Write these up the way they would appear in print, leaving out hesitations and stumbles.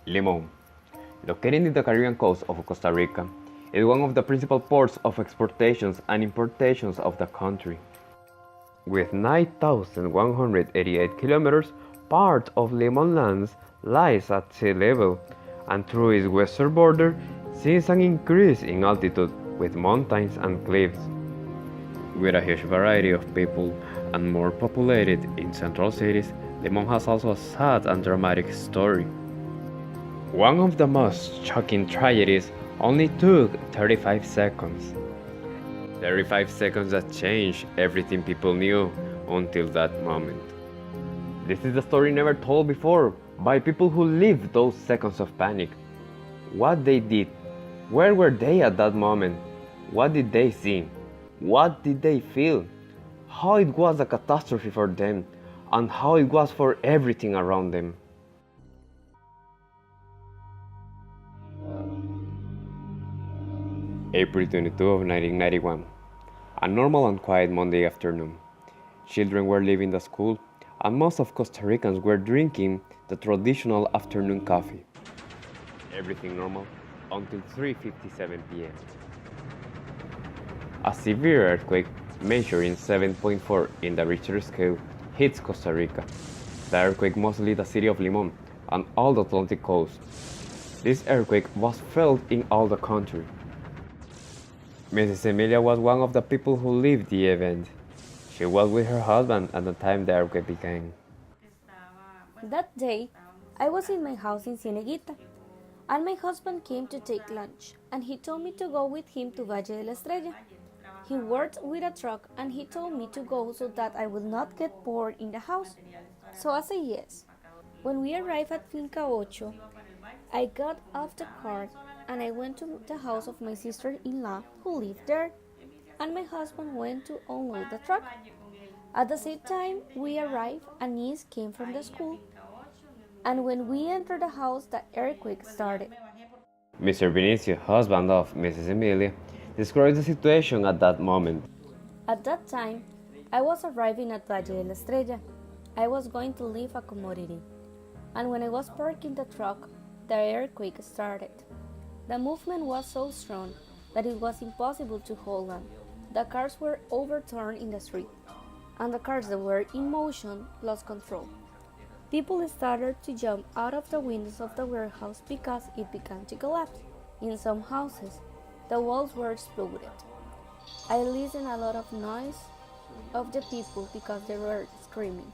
Limon, located in the Caribbean coast of Costa Rica, is one of the principal ports of exportations and importations of the country. With 9,188 kilometers, part of Limon lands lies at sea level, and through its western border sees an increase in altitude with mountains and cliffs. With a huge variety of people and more populated in central cities, Limon has also a sad and dramatic story. One of the most shocking tragedies only took 35 seconds. 35 seconds that changed everything people knew until that moment. This is the story never told before by people who lived those seconds of panic. What they did, where were they at that moment, what did they see, what did they feel, how it was a catastrophe for them, and how it was for everything around them. April 22 of 1991. A normal and quiet Monday afternoon. Children were leaving the school, and most of Costa Ricans were drinking the traditional afternoon coffee. Everything normal until 3:57 p.m. A severe earthquake measuring 7.4 in the Richter scale hits Costa Rica. The earthquake mostly the city of Limon and all the Atlantic coast. This earthquake was felt in all the country. Mrs. Emilia was one of the people who lived the event. She was with her husband at the time the earthquake began. That day, I was in my house in Cieneguita, and my husband came to take lunch, and he told me to go with him to Valle de la Estrella. He worked with a truck, and he told me to go so that I would not get bored in the house. So I said yes. When we arrived at Finca Ocho, I got off the car and I went to the house of my sister-in-law who lived there, and my husband went to unload the truck. At the same time we arrived, Anise came from the school, and when we entered the house, the earthquake started. Mr. Vinicio, husband of Mrs. Emilia, described the situation at that moment. At that time, I was arriving at Valle de la Estrella. I was going to leave a commodity, and when I was parking the truck, the earthquake started. The movement was so strong that it was impossible to hold on. The cars were overturned in the street, and the cars that were in motion lost control. People started to jump out of the windows of the warehouse because it began to collapse. In some houses, the walls were exploded. I listened a lot of noise of the people because they were screaming.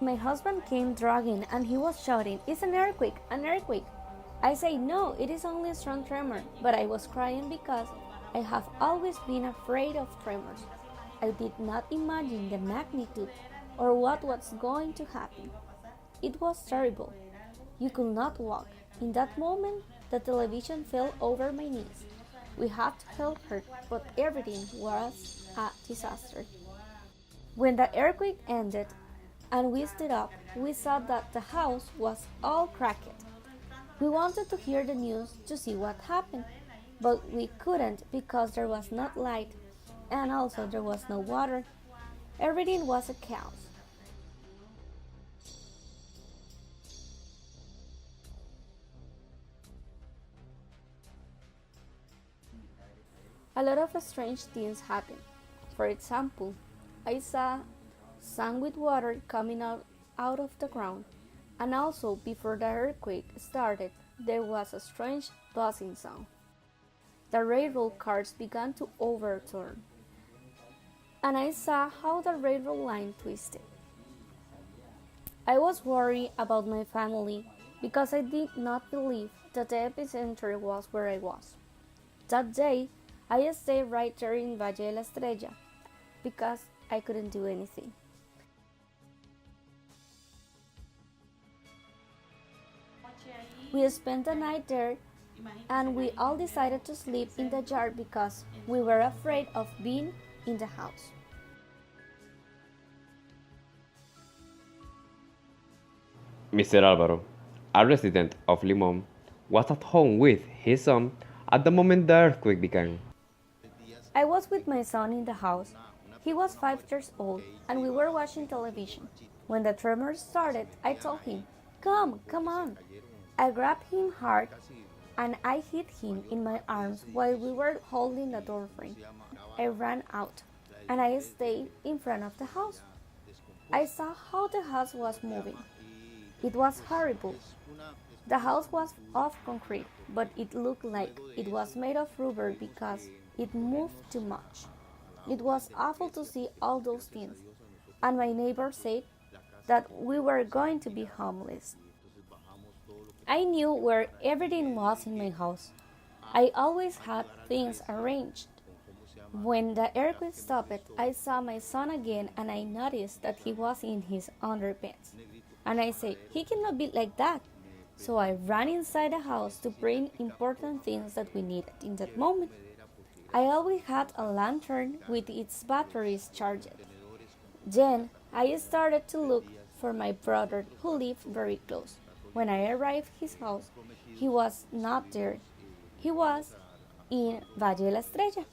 My husband came dragging and he was shouting, "It's an earthquake, an earthquake!" I said, "No, it is only a strong tremor," but I was crying because I have always been afraid of tremors. I did not imagine the magnitude or what was going to happen. It was terrible. You could not walk. In that moment, the television fell over my knees. We had to help her, but everything was a disaster. When the earthquake ended and we stood up, we saw that the house was all cracked. We wanted to hear the news to see what happened, but we couldn't because there was no light and also there was no water. Everything was a chaos. A lot of strange things happened. For example, I saw sun with water coming out of the ground, and also before the earthquake started, there was a strange buzzing sound. The railroad cars began to overturn, and I saw how the railroad line twisted. I was worried about my family because I did not believe that the epicenter was where I was. That day, I stayed right there in Valle de la Estrella because I couldn't do anything. We spent the night there, and we all decided to sleep in the yard because we were afraid of being in the house. Mr. Alvaro, a resident of Limon, was at home with his son at the moment the earthquake began. I was with my son in the house He was 5 years old, and we were watching television. When the tremor started, I told him, come on. I grabbed him hard and I hit him in my arms while we were holding the door frame. I ran out and I stayed in front of the house. I saw how the house was moving. It was horrible. The house was of concrete, but it looked like it was made of rubber because it moved too much. It was awful to see all those things, and my neighbor said that we were going to be homeless. I knew where everything was in my house. I always had things arranged. When the earthquake stopped, I saw my son again and I noticed that he was in his underpants. And I said, he cannot be like that. So I ran inside the house to bring important things that we needed in that moment. I always had a lantern with its batteries charged. Then I started to look for my brother who lived very close. When I arrived at his house, he was not there. He was in Valle de la Estrella.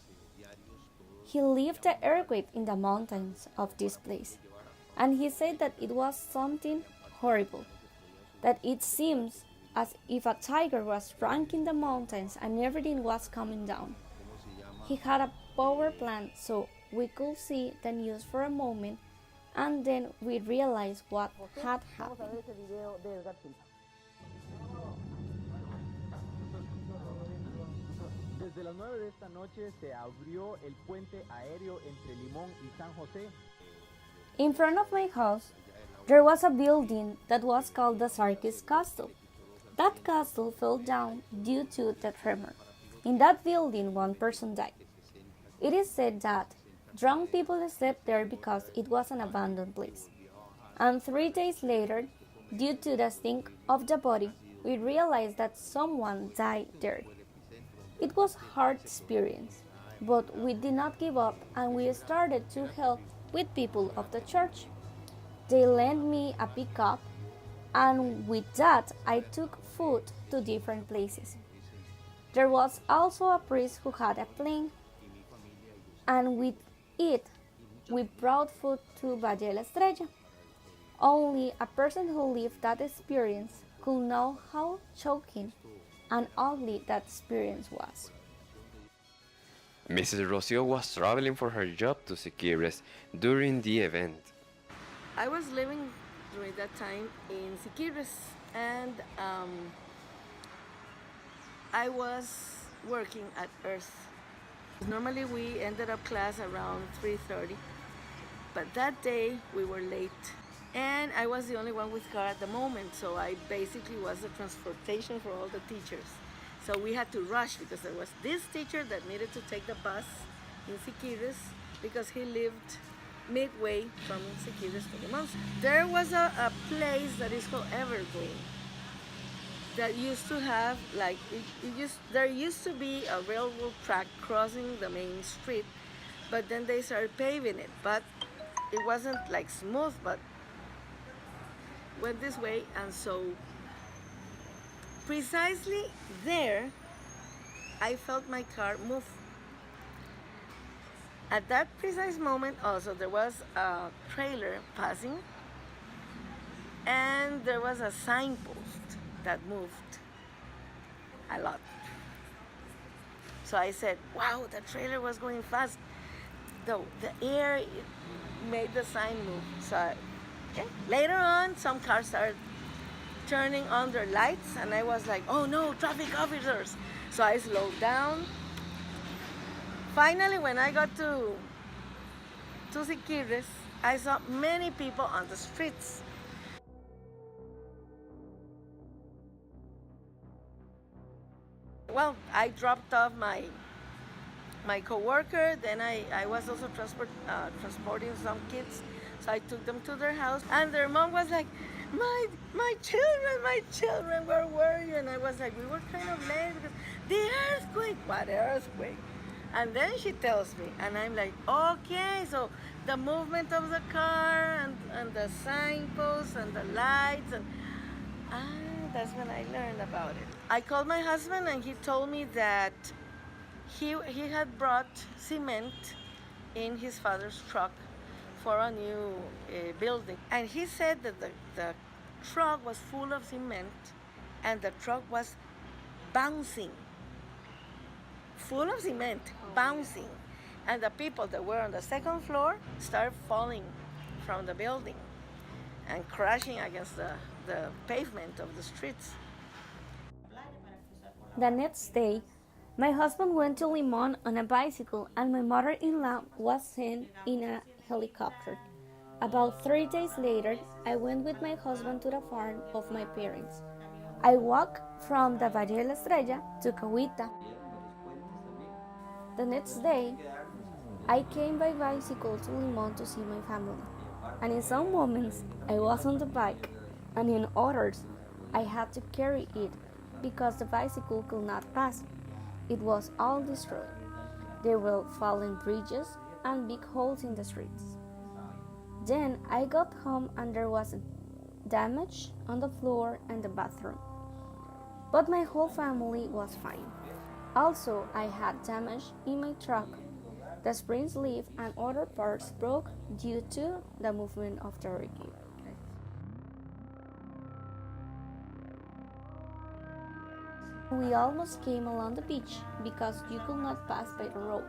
He lived the earthquake in the mountains of this place, and he said that it was something horrible, that it seems as if a tiger was ranking the mountains and everything was coming down. He had a power plant so we could see the news for a moment, and then we realized what had happened. Desde las 9 de esta noche se abrió el puente aéreo entre Limón y San José. In front of my house, there was a building that was called the Sarkis Castle. That castle fell down due to the tremor. In that building, one person died. It is said that drunk people slept there because it was an abandoned place. And 3 days later, due to the stink of the body, we realized that someone died there. It was a hard experience, but we did not give up and we started to help with people of the church. They lent me a pickup, and with that I took food to different places. There was also a priest who had a plane, and with it we brought food to Valle de la Estrella. Only a person who lived that experience could know how choking and ugly that experience was. Mrs. Rocio was traveling for her job to Siquirres during the event. I was living during that time in Siquirres, and I was working at Earth. Normally we ended up class around 3:30, but that day we were late. And I was the only one with car at the moment, so I basically was the transportation for all the teachers. So we had to rush because there was this teacher that needed to take the bus in Siquirres because he lived midway from Siquirres to Limon. There was a place that is called Evergreen that used to have there used to be a railroad track crossing the main street, but then they started paving it, but it wasn't like smooth, but went this way, and so precisely there I felt my car move. At that precise moment also there was a trailer passing and there was a signpost that moved a lot. So I said, wow, the trailer was going fast. The air, it made the sign move. So okay. Later on, some cars started turning on their lights, and I was like, oh no, traffic officers. So I slowed down. Finally, when I got to Siquirres, I saw many people on the streets. Well, I dropped off my coworker, then I was also transporting some kids. So I took them to their house, and their mom was like, my children, where were you? And I was like, we were kind of late because the earthquake. What earthquake? And then she tells me, and I'm like, okay, so the movement of the car and the signposts and the lights, and that's when I learned about it. I called my husband, and he told me that he had brought cement in his father's truck for a new building. And he said that the truck was full of cement and the truck was bouncing, full of cement, bouncing. And the people that were on the second floor started falling from the building and crashing against the pavement of the streets. The next day, my husband went to Limon on a bicycle and my mother-in-law was sent in a helicopter. About 3 days later, I went with my husband to the farm of my parents. I walked from the Valle de la Estrella to Cahuita. The next day, I came by bicycle to Limon to see my family. And in some moments, I was on the bike, and in others, I had to carry it because the bicycle could not pass. It was all destroyed. There were fallen bridges and big holes in the streets. Then I got home and there was damage on the floor and the bathroom. But my whole family was fine. Also, I had damage in my truck. The springs leaf and other parts broke due to the movement of the hurricane. We almost came along the beach because you could not pass by the road.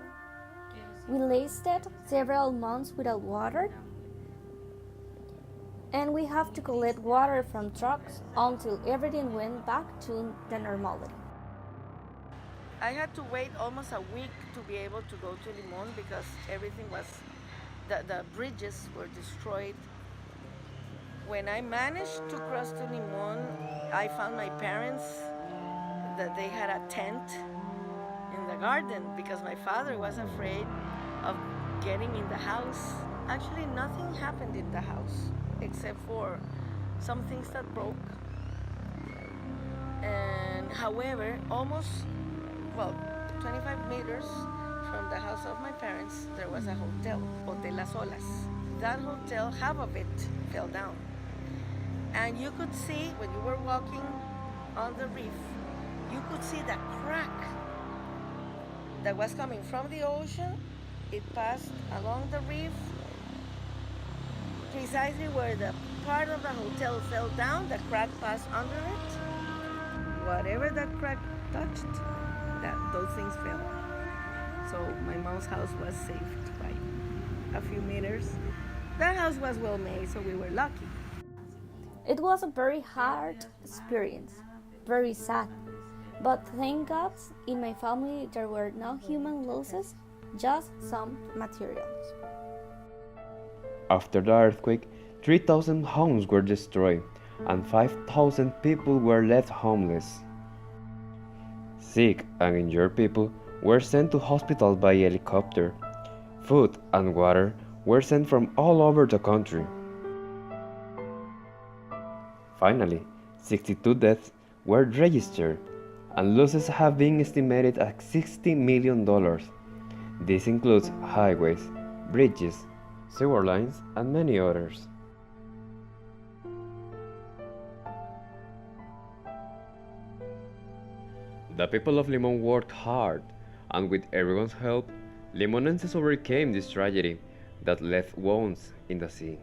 We lasted several months without water, and we have to collect water from trucks until everything went back to the normality. I had to wait almost a week to be able to go to Limon because everything was, the bridges were destroyed. When I managed to cross to Limon, I found my parents that they had a tent in the garden because my father was afraid of getting in the house. Actually, nothing happened in the house except for some things that broke. And however, almost, 25 meters from the house of my parents, there was a hotel, Hotel Las Olas. That hotel, half of it fell down. And you could see, when you were walking on the reef, you could see the crack that was coming from the ocean. It passed along the reef, precisely where the part of the hotel fell down, the crack passed under it. Whatever that crack touched, those things fell. So my mom's house was saved by a few meters. That house was well made, so we were lucky. It was a very hard experience, very sad. But thank God, in my family there were no human losses, just some materials. After the earthquake, 3,000 homes were destroyed and 5,000 people were left homeless. Sick and injured people were sent to hospitals by helicopter. Food and water were sent from all over the country. Finally, 62 deaths were registered, and losses have been estimated at $60 million. This includes highways, bridges, sewer lines, and many others. The people of Limon worked hard, and with everyone's help, Limonenses overcame this tragedy that left wounds in the sea.